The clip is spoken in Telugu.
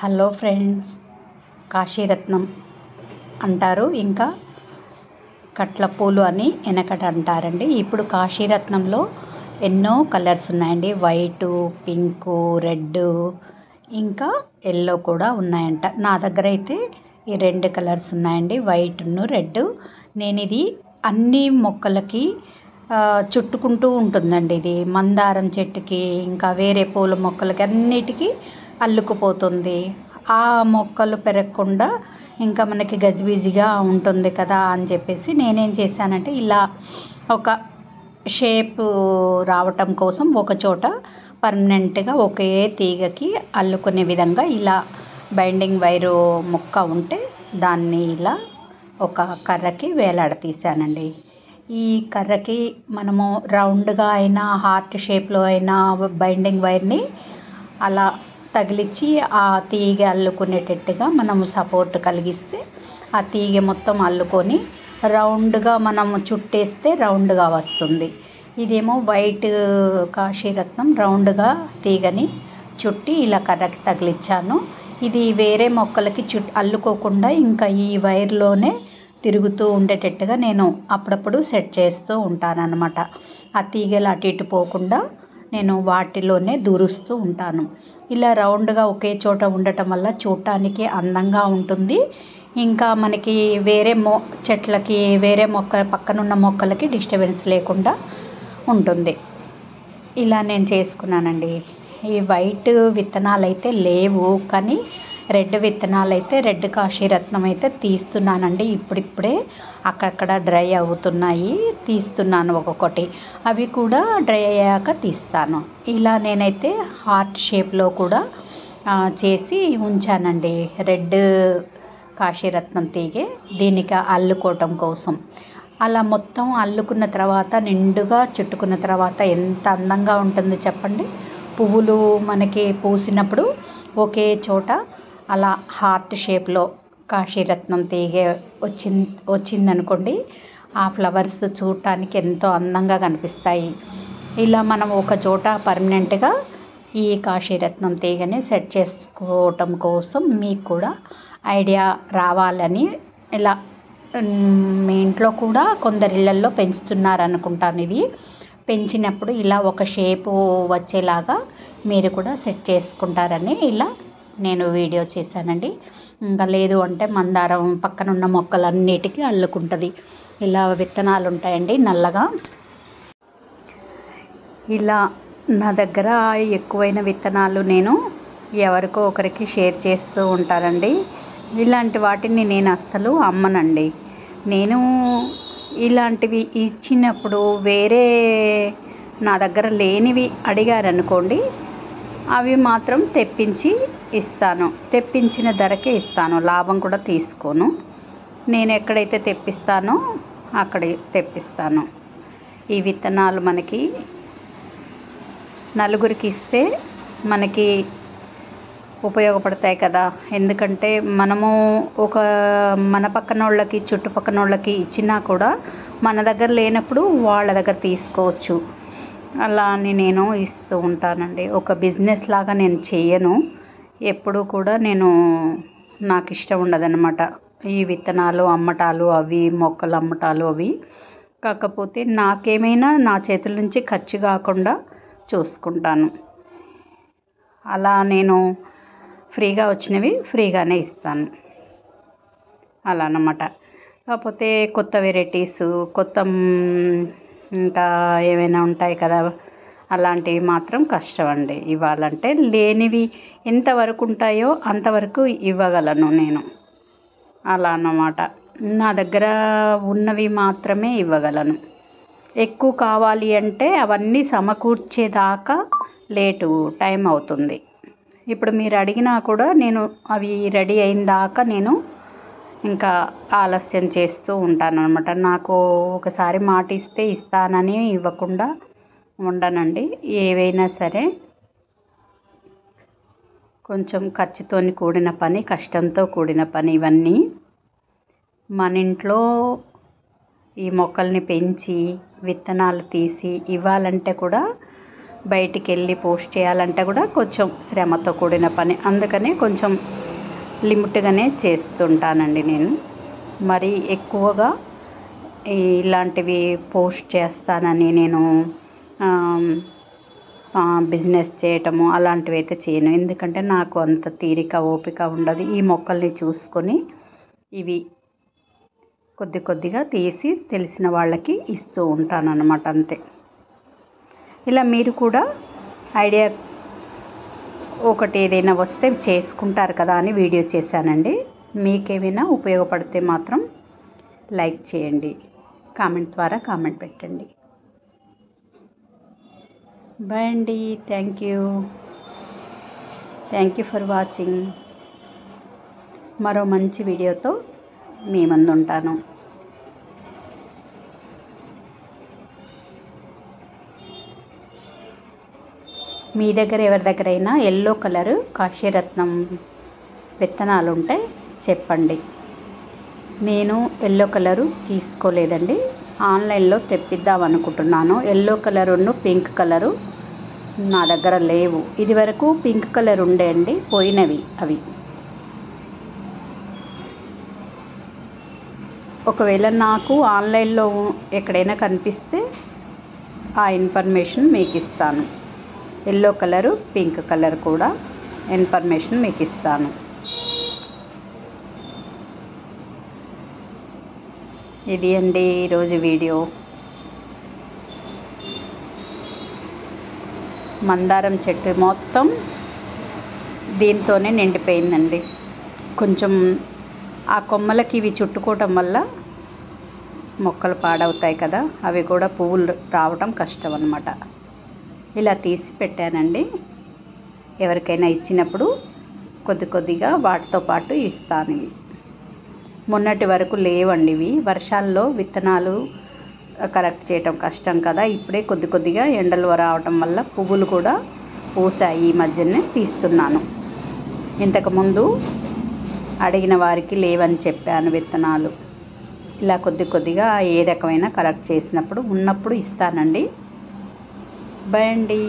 హలో ఫ్రెండ్స్, కాశీరత్నం అంటారు, ఇంకా కట్ల పూలు అని వెనకట అంటారండి. ఇప్పుడు కాశీరత్నంలో ఎన్నో కలర్స్ ఉన్నాయండి. వైటు, పింకు, రెడ్, ఇంకా ఎల్లో కూడా ఉన్నాయంట. నా దగ్గర అయితే ఈ 2 కలర్స్ ఉన్నాయండి, వైట్ను రెడ్. నేను ఇది అన్ని మొక్కలకి చుట్టుకుంటూ ఉంటుందండి. ఇది మందారం చెట్టుకి, ఇంకా వేరే పూల మొక్కలకి అన్నిటికీ అల్లుకుపోతుంది. ఆ మొక్కలు పెరగకుండా ఇంకా మనకి గజిబిజిగా ఉంటుంది కదా అని చెప్పేసి నేనేం చేశానంటే, ఇలా ఒక షేప్ రావటం కోసం ఒక చోట పర్మనెంట్గా ఒకే తీగకి అల్లుకునే విధంగా ఇలా బైండింగ్ వైరు ముక్క ఉంటే దాన్ని ఇలా ఒక కర్రకి వేలాడతీసానండి. ఈ కర్రకి మనము రౌండ్గా అయినా హార్ట్ షేప్లో అయినా బైండింగ్ వైర్ని అలా తగిలించి ఆ తీగ అల్లుకునేటట్టుగా మనము సపోర్ట్ కలిగిస్తే ఆ తీగ మొత్తం అల్లుకొని రౌండ్గా మనము చుట్టేస్తే రౌండ్గా వస్తుంది. ఇదేమో వైట్ కాశీరత్నం రౌండ్గా తీగని చుట్టి ఇలా కర్రకి తగిలించాను. ఇది వేరే మొక్కలకి అల్లుకోకుండా ఇంకా ఈ వైర్లోనే తిరుగుతూ ఉండేటట్టుగా నేను అప్పుడప్పుడు సెట్ చేస్తూ ఉంటానన్నమాట. ఆ తీగలు అటు ఇటు పోకుండా నేను వాటిలోనే దూరుస్తూ ఉంటాను. ఇలా రౌండ్గా ఒకే చోట ఉండటం వల్ల చూడటానికి అందంగా ఉంటుంది. ఇంకా మనకి వేరే చెట్లకి వేరే మొక్క పక్కనున్న మొక్కలకి డిస్టర్బెన్స్ లేకుండా ఉంటుంది. ఇలా నేను చేసుకున్నానండి. ఈ వైట్ విత్తనాలు అయితే లేవు, కానీ రెడ్ విత్తనాలు అయితే రెడ్ కాశీరత్నం అయితే తీస్తున్నానండి. ఇప్పుడిప్పుడే అక్కడక్కడ డ్రై అవుతున్నాయి, తీస్తున్నాను ఒక్కొక్కటి. అవి కూడా డ్రై అయ్యాక తీస్తాను. ఇలా నేనైతే హార్ట్ షేప్లో కూడా చేసి ఉంచానండి. రెడ్ కాశీరత్నం తీగే దీనికి అల్లుకోవటం కోసం. అలా మొత్తం అల్లుకున్న తర్వాత నిండుగా చుట్టుకున్న తర్వాత ఎంత అందంగా ఉంటుంది చెప్పండి. పువ్వులు మనకి పూసినప్పుడు ఒకే చోట అలా హార్ట్ షేప్లో కాశీరత్నం తీగే వచ్చిందనుకోండి, ఆ ఫ్లవర్స్ చూడటానికి ఎంతో అందంగా కనిపిస్తాయి. ఇలా మనం ఒక చోట పర్మనెంట్గా ఈ కాశీరత్నం తీగని సెట్ చేసుకోవటం కోసం మీకు కూడా ఐడియా రావాలని ఇలా మీ ఇంట్లో కూడా కొందరి ఇళ్ళల్లో పెంచుతున్నారు అనుకుంటాను. ఇవి పెంచినప్పుడు ఇలా ఒక షేపు వచ్చేలాగా మీరు కూడా సెట్ చేసుకుంటారని ఇలా నేను వీడియో చేశానండి. ఇంకా లేదు అంటే మందారం పక్కనున్న మొక్కలన్నిటికీ అల్లుకుంటుంది. ఇలా విత్తనాలు ఉంటాయండి నల్లగా. ఇలా నా దగ్గర ఎక్కువైన విత్తనాలు నేను ఎవరికో ఒకరికి షేర్ చేస్తూ ఉంటానండి. ఇలాంటి వాటిని నేను అస్సలు అమ్మనండి. నేను ఇలాంటివి ఇచ్చినప్పుడు వేరే నా దగ్గర లేనివి అడిగారనుకోండి, అవి మాత్రం తెప్పించి ఇస్తాను. తెప్పించిన ధరకే ఇస్తాను, లాభం కూడా తీసుకోను. నేను ఎక్కడైతే తెప్పిస్తానో అక్కడ తెప్పిస్తాను. ఈ విత్తనాలు మనకి నలుగురికి ఇస్తే మనకి ఉపయోగపడతాయి కదా. ఎందుకంటే మనము మన పక్కన వాళ్ళకి చుట్టుపక్కన వాళ్ళకి ఇచ్చినా కూడా మన దగ్గర లేనప్పుడు వాళ్ళ దగ్గర తీసుకోవచ్చు. అలా అని నేను ఇస్తూ ఉంటానండి. ఒక బిజినెస్ లాగా నేను చేయను. ఎప్పుడు కూడా నాకు ఇష్టం ఉండదన్నమాట ఈ విత్తనాలు అమ్మటాలు, అవి మొక్కలు అమ్మటాలు అవి. కాకపోతే నాకేమైనా నా చేతుల నుంచి ఖర్చు కాకుండా చూసుకుంటాను. అలా నేను ఫ్రీగా వచ్చినవి ఫ్రీగానే ఇస్తాను అలా అన్నమాట. కాకపోతే కొత్త వెరైటీస్, కొత్త ఇంకా ఏమైనా ఉంటాయి కదా, అలాంటివి మాత్రం కష్టం అండి ఇవ్వాలంటే. లేనివి ఎంతవరకు ఉంటాయో అంతవరకు ఇవ్వగలను నేను, అలా అన్నమాట. నా దగ్గర ఉన్నవి మాత్రమే ఇవ్వగలను. ఎక్కువ కావాలి అంటే అవన్నీ సమకూర్చేదాకా టైం అవుతుంది. ఇప్పుడు మీరు అడిగినా కూడా నేను అవి రెడీ అయిన దాకా నేను ఇంకా ఆలస్యం చేస్తూ ఉంటాను అన్నమాట. నాకు ఒకసారి మాట ఇస్తే ఇస్తానని ఇవ్వకుండా ఉండనండి. ఏవైనా సరే కొంచెం ఖర్చుతో కూడిన పని, కష్టంతో కూడిన పని ఇవన్నీ. మన ఇంట్లో ఈ మొక్కల్ని పెంచి విత్తనాలు తీసి ఇవ్వాలంటే కూడా బయటికి వెళ్ళి పోస్ట్ చేయాలంటే కూడా కొంచెం శ్రమతో కూడిన పని, అందుకనే కొంచెం లిమిట్గానే చేస్తుంటానండి నేను. మరి ఎక్కువగా ఇలాంటివి పోస్ట్ చేస్తానని నేను బిజినెస్ చేయటము అలాంటివి అయితే చేయను. ఎందుకంటే నాకు అంత తీరిక ఓపిక ఉండదు. ఈ మొక్కల్ని చూసుకొని ఇవి కొద్ది కొద్దిగా తీసి తెలిసిన వాళ్ళకి ఇస్తూ ఉంటానన్నమాట, అంతే. ఇలా మీరు కూడా ఐడియా ఒకటి ఏదైనా వస్తే చేసుకుంటారు కదా అని వీడియో చేశానండి. మీకేమైనా ఉపయోగపడితే మాత్రం లైక్ చేయండి, కామెంట్ ద్వారా కామెంట్ పెట్టండి. బాయ్ అండి. Thank you for watching. మరో మంచి వీడియోతో మీ ముందు ఉంటాను. మీ దగ్గర ఎవరి దగ్గరైనా ఎల్లో కలరు కాశీరత్నం విత్తనాలు ఉంటే చెప్పండి. నేను ఎల్లో కలరు తీసుకోలేదండి, ఆన్లైన్లో తెప్పిద్దాం అనుకుంటున్నాను. ఎల్లో కలరును పింక్ కలరు నా దగ్గర లేవు. ఇదివరకు పింక్ కలర్ ఉండే అండి, పోయినవి అవి. ఒకవేళ నాకు ఆన్లైన్లో ఎక్కడైనా కనిపిస్తే ఆ ఇన్ఫర్మేషన్ మీకు ఇస్తాను. ఎల్లో కలరు పింక్ కలర్ కూడా ఇన్ఫర్మేషన్ మీకు ఇస్తాను. ఇది అండి ఈరోజు వీడియో. మందారం చెట్టు మొత్తం దీంతోనే నిండిపోయిందండి. కొంచెం ఆ కొమ్మలకి ఇవి చుట్టుకోవటం వల్ల మొక్కలు పాడవుతాయి కదా, అవి కూడా పువ్వులు రావటం కష్టం అన్నమాట. ఇలా తీసి పెట్టానండి. ఎవరికైనా ఇచ్చినప్పుడు కొద్ది కొద్దిగా వాటితో పాటు ఇస్తాను. ఇవి మొన్నటి వరకు లేవండి. ఇవి వర్షాల్లో విత్తనాలు కలెక్ట్ చేయటం కష్టం కదా, ఇప్పుడే కొద్ది కొద్దిగా ఎండలు రావటం వల్ల పువ్వులు కూడా పూసాయి. ఈ మధ్యనే తీస్తున్నాను. ఇంతకుముందు అడిగిన వారికి లేవని చెప్పాను విత్తనాలు. ఇలా కొద్ది కొద్దిగా ఏ రకమైన కలెక్ట్ చేసినప్పుడు ఉన్నప్పుడు ఇస్తానండి. బాయ్ అండి.